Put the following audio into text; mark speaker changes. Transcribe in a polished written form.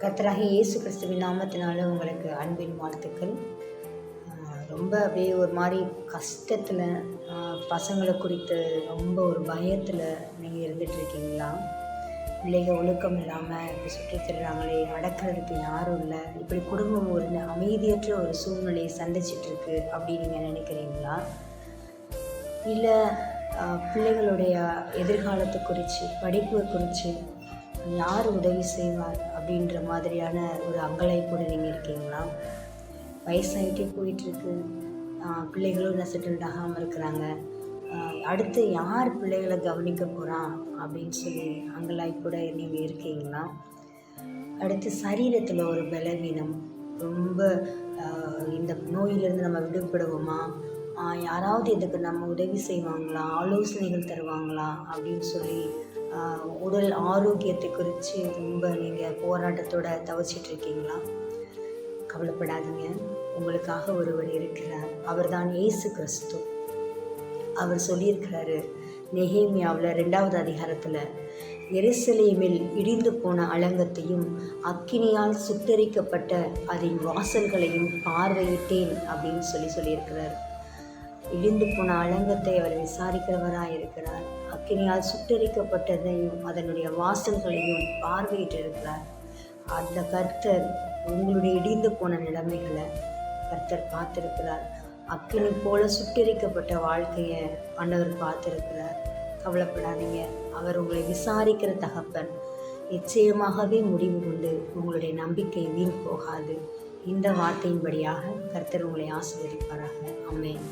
Speaker 1: கர்த்தராகிய இயேசு கிறிஸ்துவின் நாமத்தினால உங்களுக்கு அன்பின் வாழ்த்துக்கள். ரொம்ப அப்படியே ஒரு மாதிரி கஷ்டத்தில், பசங்களை குறித்து ரொம்ப ஒரு பயத்தில் நீங்கள் இருந்துகிட்ருக்கீங்களா? பிள்ளைகள் ஒழுக்கம் இல்லாமல் இப்படி சுற்றி திடுறாங்களே, அடக்கிறதுக்கு யாரும் இல்லை, இப்படி குடும்பம் ஒரு அமைதியற்ற ஒரு சூழ்நிலையை சந்திச்சிட்ருக்கு அப்படின்னு நீங்கள் நினைக்கிறீங்களா? இல்லை பிள்ளைகளுடைய எதிர்காலத்தை குறித்து, படிப்பை குறித்து யார் உதவி செய்வார் அப்படின்ற மாதிரியான ஒரு அங்கலாய்ப்போடு நீங்கள் இருக்கீங்களா? வயசாகிட்டே போயிட்டுருக்கு, பிள்ளைகளும் இன்னும் செட்டில்ட் ஆகாமல் இருக்கிறாங்க, அடுத்து யார் பிள்ளைகளை கவனிக்க போகிறான் அப்படின்னு சொல்லி அங்கலாய்ப்போட நீங்கள் இருக்கீங்களா? அடுத்து சரீரத்தில் ஒரு பலவீனம், ரொம்ப இந்த நோயிலிருந்து நம்ம விடுபடுவோமா, யாராவது இதுக்கு நம்ம உதவி செய்வாங்களா, ஆலோசனைகள் தருவாங்களா அப்படின்னு சொல்லி உடல் ஆரோக்கியத்தை குறித்து ரொம்ப நீங்கள் போராட்டத்தோடு தவிச்சிட்ருக்கீங்களா? கவலைப்படாதீங்க, உங்களுக்காக ஒருவர் இருக்கிறார். அவர் தான் இயேசு கிறிஸ்து. அவர் சொல்லியிருக்கிறாரு நெகேமியாவில் 2வது அதிகாரத்தில், எருசலேமில் இடிந்து போன அலங்கத்தையும் அக்கினியால் சுட்டெரிக்கப்பட்ட அதன் வாசல்களையும் பார்வையிட்டேன் அப்படின்னு சொல்லியிருக்கிறார். இடிந்து போன அலங்கத்தை அவர் விசாரிக்கிறவராக இருக்கிறார். அக்கினியால் சுட்டெரிக்கப்பட்டதையும் அதனுடைய வாசல்களையும் பார்வையிட்டு இருக்கிறார். அந்த கர்த்தர் உங்களுடைய இடிந்து போன நிலைமைகளை கர்த்தர் பார்த்துருக்கிறார். அக்கினி போல சுட்டெரிக்கப்பட்ட வாழ்க்கையை ஆண்டவர் பார்த்துருக்கிறார். கவலைப்படாதீங்க, அவர் உங்களை விசாரிக்கிற தகப்பன். நிச்சயமாகவே முடிவு கொண்டு உங்களுடைய நம்பிக்கை வீண் போகாது. இந்த வார்த்தையின்படியாக கர்த்தர் உங்களை ஆசீர்வதிப்பாராக. ஆமென்.